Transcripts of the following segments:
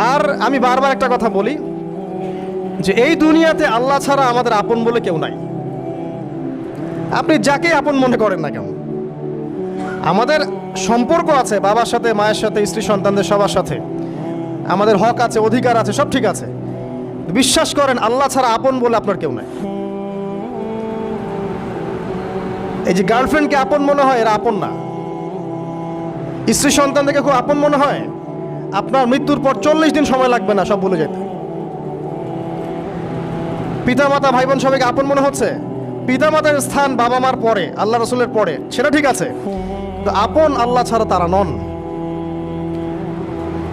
আর আমি বারবার একটা কথা বলি যে এই দুনিয়াতে আল্লাহ ছাড়া আমাদের আপন বলে কেউ নাই। আপনি যাকে আপন মনে করেন না কেন, আমাদের সম্পর্ক আছে বাবার সাথে, মায়ের সাথে, স্ত্রী সন্তানদের সবার সাথে, আমাদের হক আছে, অধিকার আছে, সব ঠিক আছে। বিশ্বাস করেন আল্লাহ ছাড়া আপন বলে আপনার কেউ নাই। এই যে গার্লফ্রেন্ডকে আপন মনে হয়, এরা আপন না। স্ত্রী সন্তানদেরকে খুব আপন মনে হয়, আপনার মৃত্যুর পর 40 দিন সময় লাগবে না সব ভুলে যেতে। পিতামাতা, ভাই বোন সবাইকে আপন মনে হচ্ছে। পিতামাতার স্থান বাবা মার পরে, আল্লাহ রসুলের পরে, সেটা ঠিক আছে, তো আপন আল্লাহ ছাড়া তারা নন।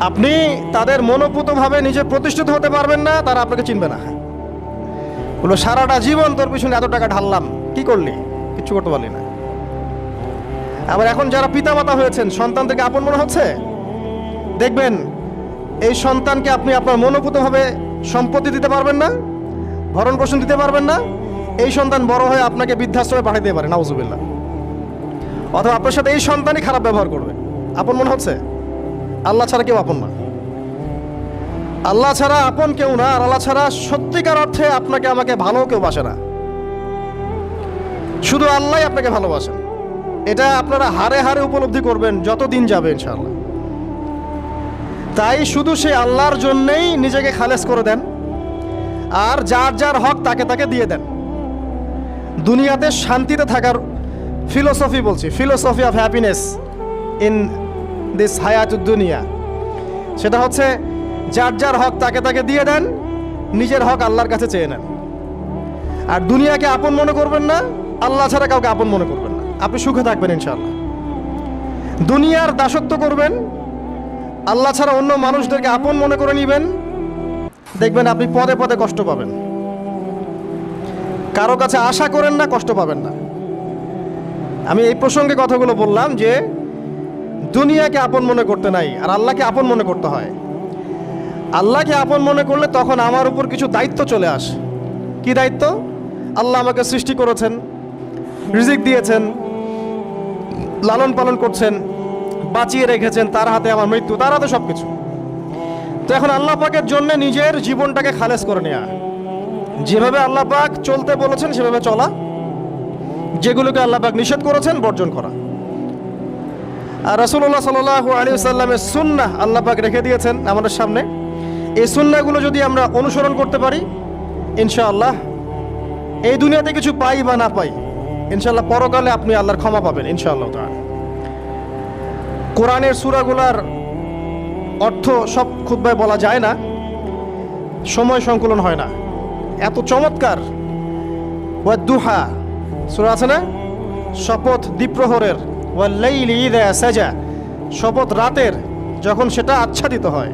আপনি তাদের মনোপুতভাবে নিজে প্রতিষ্ঠিত হতে পারবেন না, তারা আপনাকে চিনবে না। বলো সারাটা জীবন তোর পিছনে এত টাকা ঢাললাম, কি করলি? কিচ্ছু করতে পারলি না। আবার এখন যারা পিতামাতা হয়েছেন, সন্তানদেরকে আপন মনে হচ্ছে, দেখবেন এই সন্তানকে আপনি আপনার মনোপুতভাবে সম্পত্তি দিতে পারবেন না, ভরণ পোষণ দিতে পারবেন না। এই সন্তান বড় হয়ে আপনাকে বৃদ্ধাশ্রমে পাঠিয়ে দিতে পারে, নাউজুবিল্লাহ। অথবা আপনার সাথে এই সন্তানই খারাপ ব্যবহার করবে। আপন মনে হচ্ছে? আল্লাহ ছাড়া কেউ আপন না। আল্লাহ ছাড়া আপন কেউ না। আর আল্লাহ ছাড়া সত্যিকার অর্থে আপনাকে আমাকে ভালো কেউ বাসে না। শুধু আল্লাহই আপনাকে ভালোবাসেন। এটা আপনারা হারে হারে উপলব্ধি করবেন যত দিন যাবে ইনশাআল্লাহ। তাই শুধু সেই আল্লাহর জন্যেই নিজেকে খালেস করে দেন, আর যার যার হক তাকে তাকে দিয়ে দেন। দুনিয়াতে শান্তিতে থাকার ফিলোসফি বলছি, philosophy of happiness in this হায়াতুদ দুনিয়া, সেটা হচ্ছে যার যার হক তাকে তাকে দিয়ে দেন, নিজের হক আল্লাহর কাছে চেয়ে নেন। আর দুনিয়াকে আপন মনে করবেন না, আল্লাহ ছাড়া কাউকে আপন মনে করবেন না। আপনি সুখে থাকবেন ইনশাআল্লাহ। দুনিয়ার দাসত্ব করবেন, আল্লাহ ছাড়া অন্য মানুষদেরকে আপন মনে করে নেবেন, দেখবেন আপনি পদে পদে কষ্ট পাবেন। কারো কাছে আশা করেন না, কষ্ট পাবেন না। আমি এই প্রসঙ্গে কথাগুলো বললাম যে দুনিয়াকে আপন মনে করতে নাই, আর আল্লাহকে আপন মনে করতে হয়। আল্লাহকে আপন মনে করলে তখন আমার উপর কিছু দায়িত্ব চলে আসে। কি দায়িত্ব? আল্লাহ আমাকে সৃষ্টি করেছেন, রিজিক দিয়েছেন, লালন পালন করছেন, বাঁচিয়ে রেখেছেন, তার হাতে আমার মৃত্যু, তার হাতে সব কিছু। তো এখন আল্লাহ পাকের জন্য নিজের জীবনটাকে খালেস করে নেওয়া, যেভাবে আল্লাহ পাক চলতে বলেছেন সেভাবে চলা, যেগুলোকে আল্লাহ পাক নিষেধ করেছেন বর্জন করা। আর রাসূলুল্লাহ সাল্লাল্লাহু আলাইহি ওয়াসাল্লামের সুন্নাহ আল্লাহ পাক রেখে দিয়েছেন আমাদের সামনে। এই সুন্নাহগুলো যদি আমরা অনুসরণ করতে পারি, ইনশাআল্লাহ এই দুনিয়াতে কিছু পাই বা না পাই, ইনশাআল্লাহ পরকালে আপনি আল্লাহর ক্ষমা পাবেন ইনশাআল্লাহ তাআলা। কোরআনের সূরাগুলোর অর্থ সব খুতবায় বলা যায় না, সময় সংকুলন হয় না। এত চমৎকার ওয়াদ-দুহা সূরা আছে না, শপথ দ্বিপ্রহরের, ওয়াল-লাইলি ইযা সাজা, শপথ রাতের যখন সেটা আচ্ছাদিত হয়।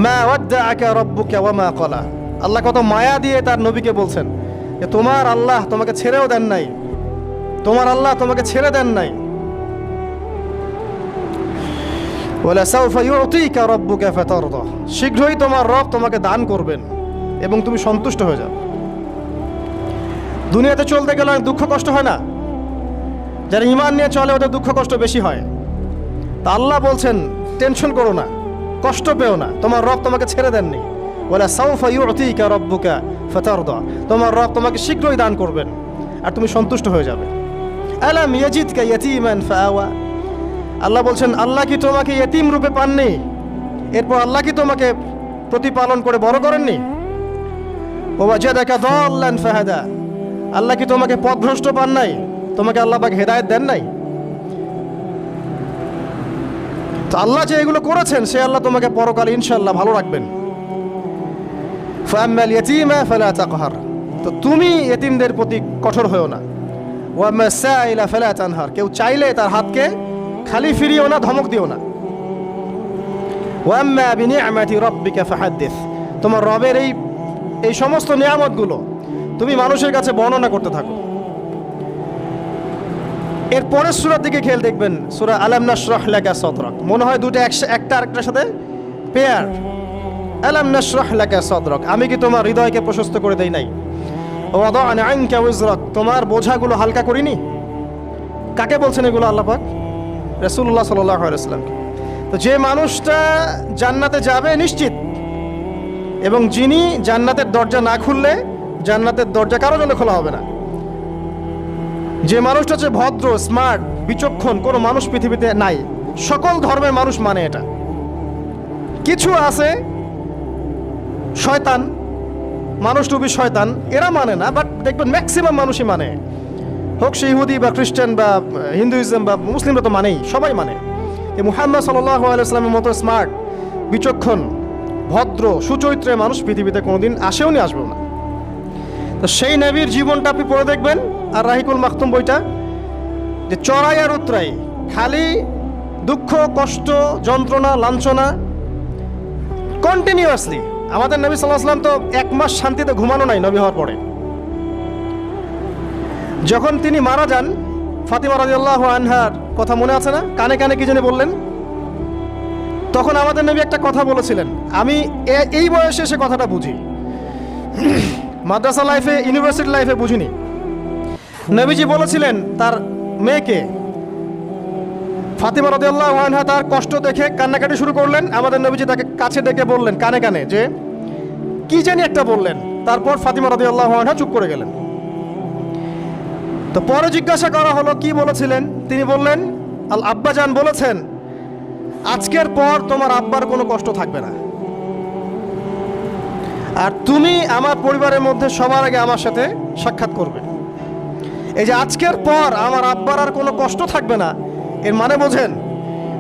মা ওয়াদ্দাআকা রাব্বুকা ওয়া মা ক্বালা, আল্লাহ কত মায়া দিয়ে তার নবীকে বলছেন যে তোমার আল্লাহ তোমাকে ছেড়েও দেন নাই, তোমার আল্লাহ তোমাকে ছেড়ে দেন নাই। ওয়ালা সাউফা ইউতিকা রাব্বুকা ফাতারদা, শীঘ্রই তোমার রব তোমাকে দান করবেন এবং তুমি সন্তুষ্ট হয়ে যাও। দুনিয়াতে চলতে গেলে দুঃখ কষ্ট হয় না? যারা ঈমান নিয়ে চলে ওদের দুঃখ কষ্ট বেশি হয়। তা আল্লাহ বলছেন টেনশন করো না, কষ্ট পেও না, তোমার রব তোমাকে ছেড়ে দেননি। ওয়ালা সাউফা ইউতিকা রাব্বুকা ফাতারদা, তোমার রব তোমাকে শীঘ্রই দান করবেন আর তুমি সন্তুষ্ট হয়ে যাবে। আলাম ইয়াজিদকা ইয়াতীমান ফাআওয়া, আল্লাহ বলছেন আল্লাহ কি তোমাকে ইয়েতিম রূপে পাননি, এরপর আল্লাহ কি তোমাকে প্রতিপালন করে বড় করেননি? ওয়াজাদাকা দাল্লান ফাহাদা, আল্লাহ কি তোমাকে পথভ্রষ্ট পান নাই, তোমাকে আল্লাহ পাক হেদায়েত দেন নাই? তো আল্লাহ যে এগুলো করেছেন সে আল্লাহ তোমাকে পরকালে ইনশাআল্লাহ ভালো রাখবেন। ফাআম্মাল ইয়াতীমা ফালা তাকহার, তো তুমি ইয়েতিমদের প্রতি কঠোর হয়ো না। ওয়াম্মাস সাইলা ফালা তানহার, কেউ চাইলে তার হাতকে খালি ফিরিও না, ধমক দিও না। ওয়াম্মা বিনিআমাতি রাব্বিকা ফাহাদ্দিস, তোমার রবের এই সমস্ত নিয়ামতগুলো তুমি মানুষের কাছে বর্ণনা করতে থাকো। এর পরের সূরার দিকে খেয়াল দেখবেন, সূরা আলাম নাশরাহ লাকা সাদরাক, মনে হয় দুটো একটা আরেকটার সাথে পেয়ার। আলাম নাশরাহ লাকা সাদরাক, আমি কি তোমার হৃদয়কে প্রশস্ত করে দেই নাই? ওয়াদা'না আনকা ওয়িজরাক, তোমার বোঝাগুলো হালকা করিনি? কাকে বলছেন এগুলো আল্লাহ পাক? রাসূলুল্লাহ সাল্লাল্লাহু আলাইহি ওয়াসাল্লাম। তো যে মানুষটা জান্নাতে যাবে নিশ্চিত, এবং যিনি জান্নাতের দরজা না খুললে জান্নাতের দরজা কারো জন্য খোলা হবে না। যে মানুষটা হচ্ছে ভদ্র, স্মার্ট, বিচক্ষণ, কোনো মানুষ পৃথিবীতে নাই। সকল ধর্মের মানুষ মানে এটা। কিছু আছে শয়তান, মানুষ টুবি শয়তান, এরা মানে না, বাট দেখবেন ম্যাক্সিমাম মানুষই মানে, হোক সে ইহুদি বা খ্রিস্টান বা হিন্দুইজম বা মুসলিমরা তো মানেই, সবাই মানে। মুহাম্মদ সাল্লাল্লাহু আলাইহি ওয়াসাল্লামের মতো স্মার্ট, বিচক্ষণ, ভদ্র, সুচরিত্রের মানুষ পৃথিবীতে কোনোদিন আসেও নি, আসবেও না। তো সেই নবীর জীবনটা আপনি পড়ে দেখবেন, আর রাহিকুল মাখতুম বইটা, যে চড়াই আর উতরাই, খালি দুঃখ, কষ্ট, যন্ত্রণা, লাঞ্ছনা, কন্টিনিউয়াসলি। আমাদের নবী সাল্লাল্লাহু আলাইহি ওয়াসাল্লাম তো 1 মাস শান্তিতে ঘুমানো নাই নবী হওয়ার পরে। যখন তিনি মারা যান, ফাতিমা রাদিয়াল্লাহু আনহার কথা মনে আছে না? কানে কানে কি জানি বললেন। তখন আমাদের নবী একটা কথা বলেছিলেন, আমি এই বয়সে এসে কথাটা বুঝি, মাদ্রাসা লাইফে, ইউনিভার্সিটি লাইফে বুঝিনি। নবীজি বলেছিলেন তার মেয়েকে, ফাতিমা রাদিয়াল্লাহু আনহা তার কষ্ট দেখে কান্নাকাটি শুরু করলেন। আমাদের নবীজি তাকে কাছে ডেকে বললেন কানে কানে যে কি জানি একটা বললেন। তারপর ফাতিমা রাদিয়াল্লাহু আনহা চুপ করে গেলেন। তো পরে জিজ্ঞাসা করা হলো কি বলেছিলেন। তিনি বললেন, আল আব্বাজান বলেছেন, আজকের পর তোমার আব্বার কোনো কষ্ট থাকবে না, আর তুমি আমার পরিবারের মধ্যে সবার আগে আমার সাথে সাক্ষাৎ করবে। এই যে আজকের পর আমার আব্বার আর কোনো কষ্ট থাকবে না, এর মানে বোঝেন,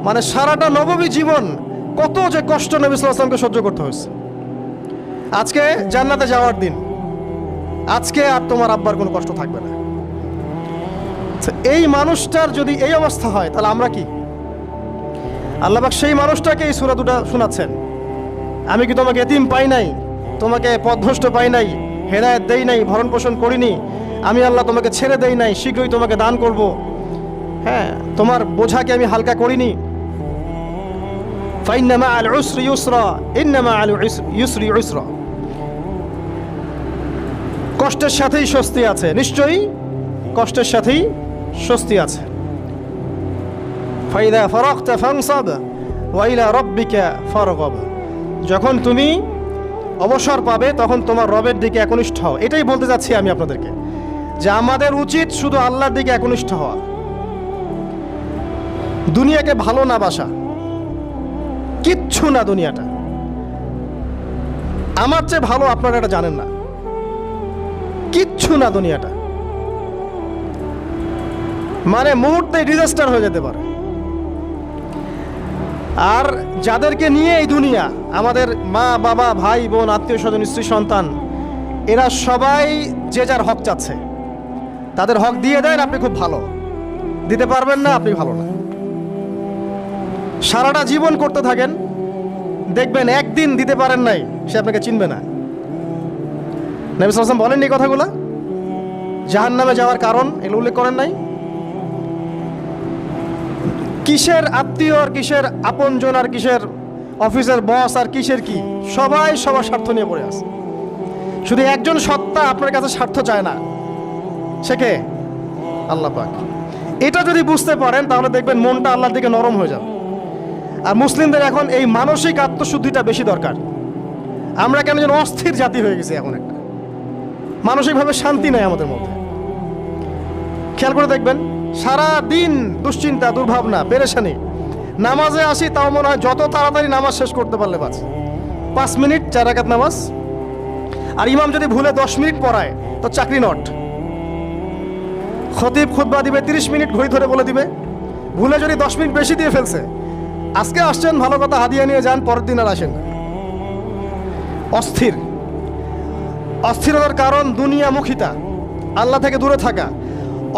মানে সারাটা নববী জীবন কত যে কষ্ট নবী সাল্লাল্লাহু আলাইহি ওয়াসাল্লামকে সহ্য করতে হয়েছে। আজকে জান্নাতে যাওয়ার দিন, আজকে আর তোমার আব্বার কোনো কষ্ট থাকবে না। এই মানুষটার যদি এই অবস্থা হয়, তাহলে আমরা কি? আল্লাহ পাক সেই মানুষটাকে এই সূরা দুটো শোনাচ্ছেন, আমি কি তোমাকে এতিম পাই নাই, তোমাকে পথভ্রষ্ট পাই নাই, হেদায়েত দেই নাই, ভরণ পোষণ করিনি, আমি আল্লাহ তোমাকে ছেড়ে দেই নাই, শীঘ্রই তোমাকে দান করব, হ্যাঁ, তোমার বোঝাকে আমি হালকা করিনি। ফাইন্না মাআল উসরি ইউসরা, ইন্না মাআল ইউসরি ইউসরা, কষ্টের সাথেই স্বস্তি আছে, নিশ্চয়ই কষ্টের সাথেই স্বস্তি আছে। ফাইদা ফারাগতা ফানসাব ওয়া ইলা রাব্বিকা ফারগাব, যখন তুমি অবসর পাবে তখন তোমার রবের দিকে একনিষ্ঠ হও। এটাই বলতে যাচ্ছি আমি আপনাদেরকে, যে আমাদের উচিত শুধু আল্লাহর দিকে একনিষ্ঠ হওয়া, দুনিয়াকে ভালো না বাসা, কিচ্ছু না দুনিয়াটা। আমার চেয়ে ভালো আপনারা এটা জানেন না, কিচ্ছু না দুনিয়াটা, মানে মুহূর্তে ডিজাস্টার হয়ে যেতে পারে। আর যাদেরকে নিয়ে এই দুনিয়া, আমাদের মা বাবা, ভাই বোন, আত্মীয় স্বজন, স্ত্রী সন্তান, এরা সবাই যে যার হক চাচ্ছে, তাদের হক দিয়ে দেন, আপনি খুব ভালো, দিতে পারবেন না, আপনি ভালো না। সারাটা জীবন করতে থাকেন, দেখবেন একদিন দিতে পারেন নাই, সে আপনাকে চিনবে না। নবী সাল্লাল্লাহু আলাইহি ওয়াসাল্লাম বলেননি এই কথাগুলো? জাহান্নামে যাওয়ার কারণ এগুলো উল্লেখ করেন নাই? কিসের আত্মীয় আর কিসের আপনজন আর কিসের অফিসের বস আর কিসের কি, সবাই সবার স্বার্থ নিয়ে পড়ে আছে। শুধু একজন সত্তা আপনার কাছে স্বার্থ চায় না, সে কে? আল্লাহ পাক। এটা যদি বুঝতে পারেন তাহলে দেখবেন মনটা আল্লাহর দিকে নরম হয়ে যাবে। আর মুসলিমদের এখন এই মানসিক আত্মশুদ্ধিটা বেশি দরকার। আমরা কেন যেন অস্থির জাতি হয়ে গেছি এখন, একটা মানসিকভাবে শান্তি নেই আমাদের মধ্যে। খেয়াল করে দেখবেন, সারা দিন দুশ্চিন্তা, দুর্ভাবনা, পেরেশানি। নামাজে আসি তাও মনে হয় যত তাড়াতাড়ি নামাজ শেষ করতে পারলে বাঁচে। 5 মিনিট 4 রাকাত নামাজ, আর ইমাম যদি ভুলে 10 মিনিট পড়ায় তো চাকরি নট। খতিব খুতবা দিবে 30 মিনিট ঘড়ি ধরে বলে দিবে, ভুলে যদি 10 মিনিট বেশি দিয়ে ফেলছে, আজকে আসছেন ভালো কথা, হাদিয়া নিয়ে যান, পরের দিন আর আসেন। অস্থির, অস্থিরতার কারণ দুনিয়ামুখিতা, আল্লাহ থেকে দূরে থাকা।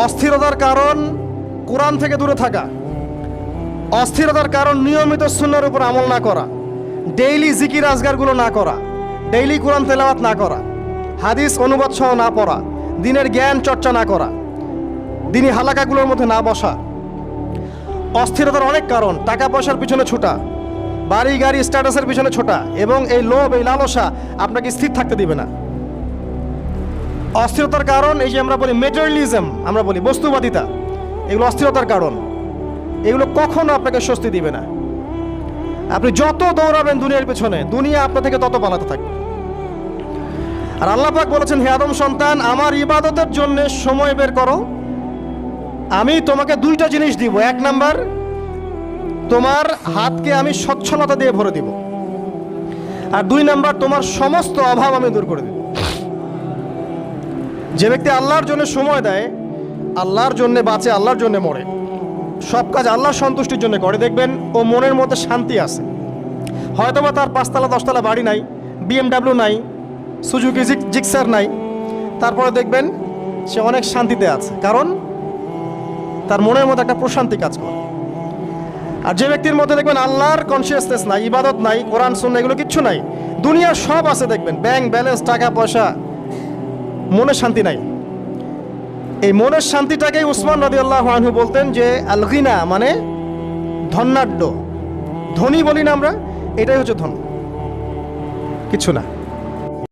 অস্থিরতার কারণ কোরআন থেকে দূরে থাকা। অস্থিরতার কারণ নিয়মিত সুন্নাহর উপর আমল না করা, ডেইলি জিকির আজগারগুলো না করা, ডেইলি কোরআন তেলাওয়াত না করা, হাদিস অনুবাদ সহ না পড়া, দিনের জ্ঞান চর্চা না করা, দিনী হালাকাগুলোর মধ্যে না বসা। অস্থিরতার অনেক কারণ, টাকা পয়সার পিছনে ছোটা, বাড়ি গাড়ি স্ট্যাটাসের পিছনে ছোটা, এবং এই লোভ, এই লালসা আপনাকে স্থির থাকতে দিবে না। অস্থিরতার কারণ এই যে আমরা বলি মেটেরিয়ালিজম, আমরা বলি বস্তুবাদিতা, এগুলো অস্থিরতার কারণ। এগুলো কখনো আপনাকে স্বস্তি দিবে না, আপনি যত দৌড়াবেন দুনিয়ার পেছনে, দুনিয়া আপনার থেকে তত পালাতে থাকবে। আর আল্লাহ পাক বলেছেন, হে আদম সন্তান, আমার ইবাদতের জন্য সময় বের করো, আমি তোমাকে দুইটা জিনিস দিব। এক নাম্বার, তোমার হাতকে আমি সচ্ছলতা দিয়ে ভরে দিব, আর দুই নাম্বার, তোমার সমস্ত অভাব আমি দূর করে দেব। যে ব্যক্তি আল্লাহর জন্য সময় দেয়, আল্লাহর জন্য বাঁচে, আল্লাহর জন্য মরে, সব কাজ আল্লাহর সন্তুষ্টির জন্য করে, দেখবেন ও মনের মধ্যে শান্তি আছে। হয়তোবা তার 5তলা 10তলা বাড়ি নাই, BMW নাই, সুজুকি জিক্সার নাই, তারপরে দেখবেন সে অনেক শান্তিতে আছে, কারণ তার মনের মধ্যে একটা প্রশান্তি কাজ করে। আর যে ব্যক্তির মধ্যে দেখবেন আল্লাহর কনসিয়াসনেস নাই, ইবাদত নাই, কোরআন সুন্নাহ এগুলো কিচ্ছু নাই, দুনিয়ার সব আছে, দেখবেন ব্যাংক ব্যালেন্স, টাকা পয়সা, মনে শান্তি নাই। এই মনের শান্তিটাকেই উসমান রাদিয়াল্লাহু আনহু বলতেন যে আল গিনা, মানে ধনাঢ্য, ধনী বলি না আমরা, এটাই হচ্ছে ধন, কিছু না।